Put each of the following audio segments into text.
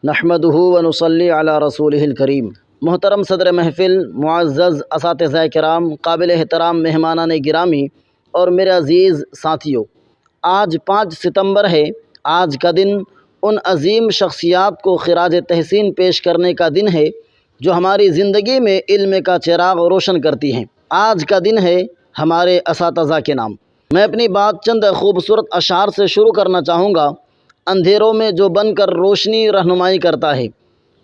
نحمدہ ونصلی علی رسولہ الکریم۔ محترم صدر محفل، معزز اساتذہ کرام، قابل احترام مہمانان گرامی اور میرے عزیز ساتھیوں، آج 5 ستمبر ہے۔ آج کا دن ان عظیم شخصیات کو خراج تحسین پیش کرنے کا دن ہے جو ہماری زندگی میں علم کا چراغ روشن کرتی ہیں۔ آج کا دن ہے ہمارے اساتذہ کے نام۔ میں اپنی بات چند خوبصورت اشعار سے شروع کرنا چاہوں گا۔ اندھیروں میں جو بن کر روشنی رہنمائی کرتا ہے،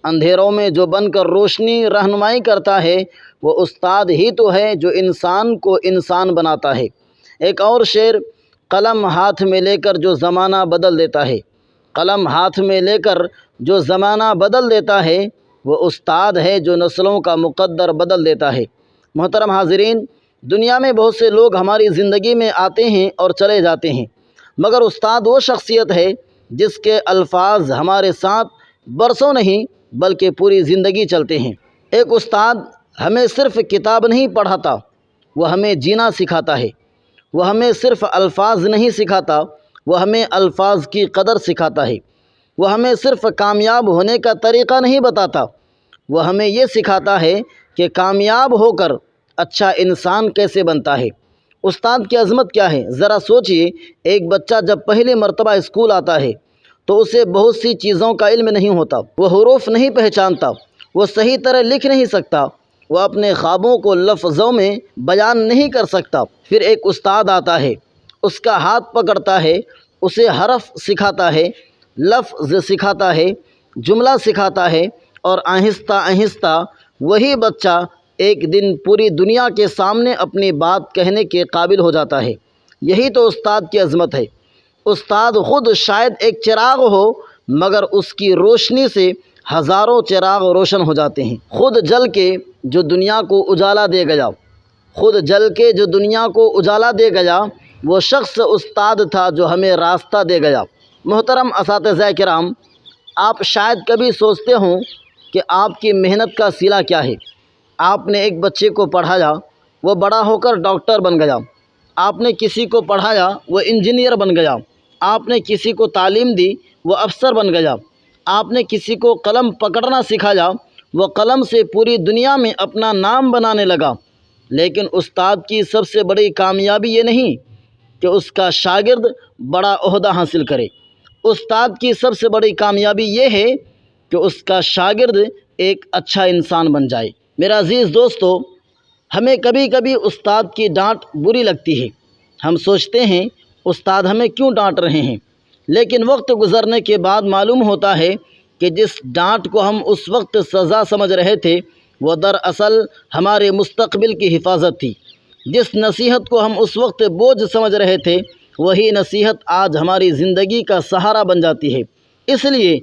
اندھیروں میں جو بن کر روشنی رہنمائی کرتا ہے، وہ استاد ہی تو ہے جو انسان کو انسان بناتا ہے۔ ایک اور شعر، قلم ہاتھ میں لے کر جو زمانہ بدل دیتا ہے، قلم ہاتھ میں لے کر جو زمانہ بدل دیتا ہے، وہ استاد ہے جو نسلوں کا مقدر بدل دیتا ہے۔ محترم حاضرین، دنیا میں بہت سے لوگ ہماری زندگی میں آتے ہیں اور چلے جاتے ہیں، مگر استاد وہ شخصیت ہے جس کے الفاظ ہمارے ساتھ برسوں نہیں بلکہ پوری زندگی چلتے ہیں۔ ایک استاد ہمیں صرف کتاب نہیں پڑھاتا، وہ ہمیں جینا سکھاتا ہے۔ وہ ہمیں صرف الفاظ نہیں سکھاتا، وہ ہمیں الفاظ کی قدر سکھاتا ہے۔ وہ ہمیں صرف کامیاب ہونے کا طریقہ نہیں بتاتا، وہ ہمیں یہ سکھاتا ہے کہ کامیاب ہو کر اچھا انسان کیسے بنتا ہے۔ استاد کی عظمت کیا ہے؟ ذرا سوچئے، ایک بچہ جب پہلی مرتبہ اسکول آتا ہے تو اسے بہت سی چیزوں کا علم نہیں ہوتا۔ وہ حروف نہیں پہچانتا، وہ صحیح طرح لکھ نہیں سکتا، وہ اپنے خوابوں کو لفظوں میں بیان نہیں کر سکتا۔ پھر ایک استاد آتا ہے، اس کا ہاتھ پکڑتا ہے، اسے حرف سکھاتا ہے، لفظ سکھاتا ہے، جملہ سکھاتا ہے، اور آہستہ آہستہ وہی بچہ ایک دن پوری دنیا کے سامنے اپنی بات کہنے کے قابل ہو جاتا ہے۔ یہی تو استاد کی عظمت ہے۔ استاد خود شاید ایک چراغ ہو، مگر اس کی روشنی سے ہزاروں چراغ روشن ہو جاتے ہیں۔ خود جل کے جو دنیا کو اجالا دے گیا، خود جل کے جو دنیا کو اجالا دے گیا، وہ شخص استاد تھا جو ہمیں راستہ دے گیا۔ محترم اساتذہ کرام، آپ شاید کبھی سوچتے ہوں کہ آپ کی محنت کا صلہ کیا ہے۔ آپ نے ایک بچے کو پڑھایا، وہ بڑا ہو کر ڈاکٹر بن گیا۔ آپ نے کسی کو پڑھایا، وہ انجینئر بن گیا۔ آپ نے کسی کو تعلیم دی، وہ افسر بن گیا۔ آپ نے کسی کو قلم پکڑنا سکھایا، وہ قلم سے پوری دنیا میں اپنا نام بنانے لگا۔ لیکن استاد کی سب سے بڑی کامیابی یہ نہیں کہ اس کا شاگرد بڑا عہدہ حاصل کرے، استاد کی سب سے بڑی کامیابی یہ ہے کہ اس کا شاگرد ایک اچھا انسان بن جائے۔ میرا عزیز دوستو، ہمیں کبھی کبھی استاد کی ڈانٹ بری لگتی ہے۔ ہم سوچتے ہیں استاد ہمیں کیوں ڈانٹ رہے ہیں، لیکن وقت گزرنے کے بعد معلوم ہوتا ہے کہ جس ڈانٹ کو ہم اس وقت سزا سمجھ رہے تھے، وہ دراصل ہمارے مستقبل کی حفاظت تھی۔ جس نصیحت کو ہم اس وقت بوجھ سمجھ رہے تھے، وہی نصیحت آج ہماری زندگی کا سہارا بن جاتی ہے۔ اس لیے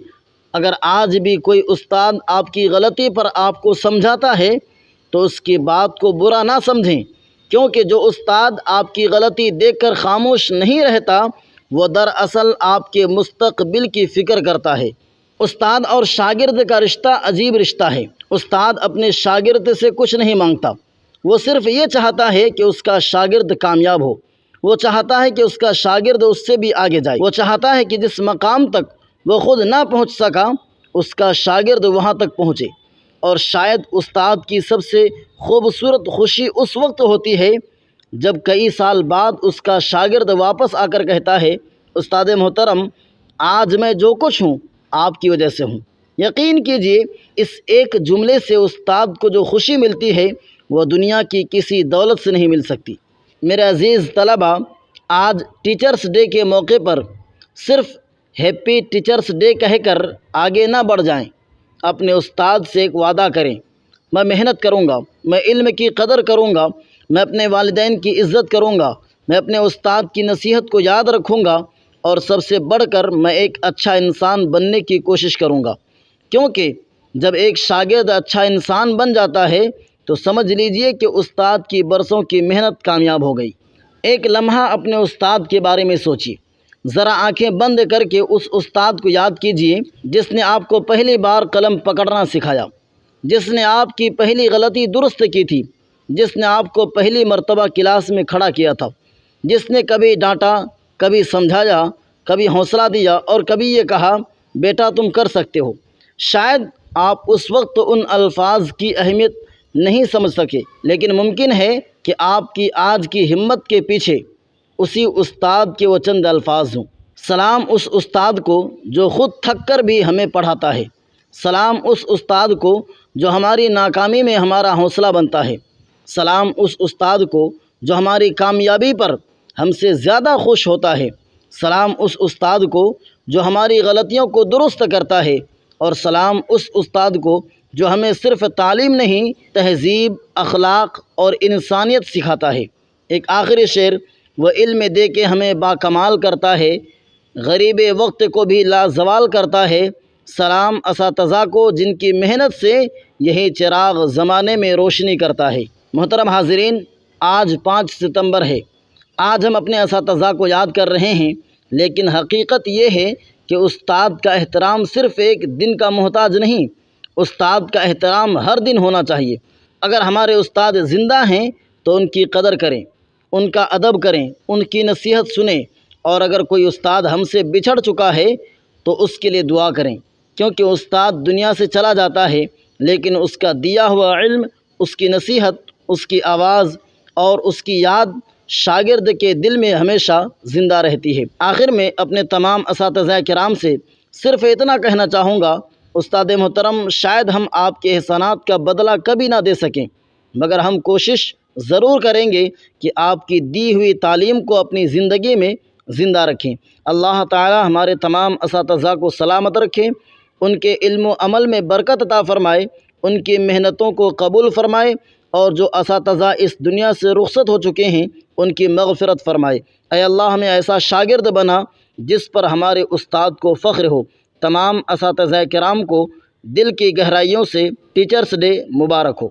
اگر آج بھی کوئی استاد آپ کی غلطی پر آپ کو سمجھاتا ہے تو اس کی بات کو برا نہ سمجھیں، کیونکہ جو استاد آپ کی غلطی دیکھ کر خاموش نہیں رہتا، وہ دراصل آپ کے مستقبل کی فکر کرتا ہے۔ استاد اور شاگرد کا رشتہ عجیب رشتہ ہے۔ استاد اپنے شاگرد سے کچھ نہیں مانگتا، وہ صرف یہ چاہتا ہے کہ اس کا شاگرد کامیاب ہو۔ وہ چاہتا ہے کہ اس کا شاگرد اس سے بھی آگے جائے۔ وہ چاہتا ہے کہ جس مقام تک وہ خود نہ پہنچ سکا، اس کا شاگرد وہاں تک پہنچے۔ اور شاید استاد کی سب سے خوبصورت خوشی اس وقت ہوتی ہے جب کئی سال بعد اس کا شاگرد واپس آ کر کہتا ہے، استاد محترم، آج میں جو کچھ ہوں آپ کی وجہ سے ہوں۔ یقین کیجئے، اس ایک جملے سے استاد کو جو خوشی ملتی ہے وہ دنیا کی کسی دولت سے نہیں مل سکتی۔ میرے عزیز طلبہ، آج ٹیچرس ڈے کے موقع پر صرف ہیپی ٹیچرس ڈے کہہ کر آگے نہ بڑھ جائیں۔ اپنے استاد سے ایک وعدہ کریں، میں محنت کروں گا، میں علم کی قدر کروں گا، میں اپنے والدین کی عزت کروں گا، میں اپنے استاد کی نصیحت کو یاد رکھوں گا، اور سب سے بڑھ کر میں ایک اچھا انسان بننے کی کوشش کروں گا۔ کیونکہ جب ایک شاگرد اچھا انسان بن جاتا ہے تو سمجھ لیجئے کہ استاد کی برسوں کی محنت کامیاب ہو گئی۔ ایک لمحہ اپنے استاد کے بارے میں سوچیے، ذرا آنکھیں بند کر کے اس استاد کو یاد کیجئے جس نے آپ کو پہلی بار قلم پکڑنا سکھایا، جس نے آپ کی پہلی غلطی درست کی تھی، جس نے آپ کو پہلی مرتبہ کلاس میں کھڑا کیا تھا، جس نے کبھی ڈانٹا، کبھی سمجھایا، کبھی حوصلہ دیا، اور کبھی یہ کہا، بیٹا تم کر سکتے ہو۔ شاید آپ اس وقت ان الفاظ کی اہمیت نہیں سمجھ سکے، لیکن ممکن ہے کہ آپ کی آج کی ہمت کے پیچھے اسی استاد کے وہ چند الفاظ ہوں۔ سلام اس استاد کو جو خود تھک کر بھی ہمیں پڑھاتا ہے، سلام اس استاد کو جو ہماری ناکامی میں ہمارا حوصلہ بنتا ہے، سلام اس استاد کو جو ہماری کامیابی پر ہم سے زیادہ خوش ہوتا ہے، سلام اس استاد کو جو ہماری غلطیوں کو درست کرتا ہے، اور سلام اس استاد کو جو ہمیں صرف تعلیم نہیں، تہذیب، اخلاق اور انسانیت سکھاتا ہے۔ ایک آخری شعر: وہ علم دے کے ہمیں باکمال کرتا ہے، غریب وقت کو بھی لازوال کرتا ہے، سلام اساتذہ کو جن کی محنت سے یہی چراغ زمانے میں روشنی کرتا ہے۔ محترم حاضرین، آج 5 ستمبر ہے۔ آج ہم اپنے اساتذہ کو یاد کر رہے ہیں، لیکن حقیقت یہ ہے کہ استاد کا احترام صرف ایک دن کا محتاج نہیں، استاد کا احترام ہر دن ہونا چاہیے۔ اگر ہمارے استاد زندہ ہیں تو ان کی قدر کریں، ان کا ادب کریں، ان کی نصیحت سنیں، اور اگر کوئی استاد ہم سے بچھڑ چکا ہے تو اس کے لیے دعا کریں، کیونکہ استاد دنیا سے چلا جاتا ہے لیکن اس کا دیا ہوا علم، اس کی نصیحت، اس کی آواز اور اس کی یاد شاگرد کے دل میں ہمیشہ زندہ رہتی ہے۔ آخر میں اپنے تمام اساتذہ کرام سے صرف اتنا کہنا چاہوں گا: استاد محترم، شاید ہم آپ کے احسانات کا بدلہ کبھی نہ دے سکیں، مگر ہم کوشش ضرور کریں گے کہ آپ کی دی ہوئی تعلیم کو اپنی زندگی میں زندہ رکھیں۔ اللہ تعالی ہمارے تمام اساتذہ کو سلامت رکھے، ان کے علم و عمل میں برکت عطا فرمائے، ان کی محنتوں کو قبول فرمائے، اور جو اساتذہ اس دنیا سے رخصت ہو چکے ہیں ان کی مغفرت فرمائے۔ اے اللہ، ہمیں ایسا شاگرد بنا جس پر ہمارے استاد کو فخر ہو۔ تمام اساتذہ کرام کو دل کی گہرائیوں سے ٹیچرس ڈے مبارک ہو۔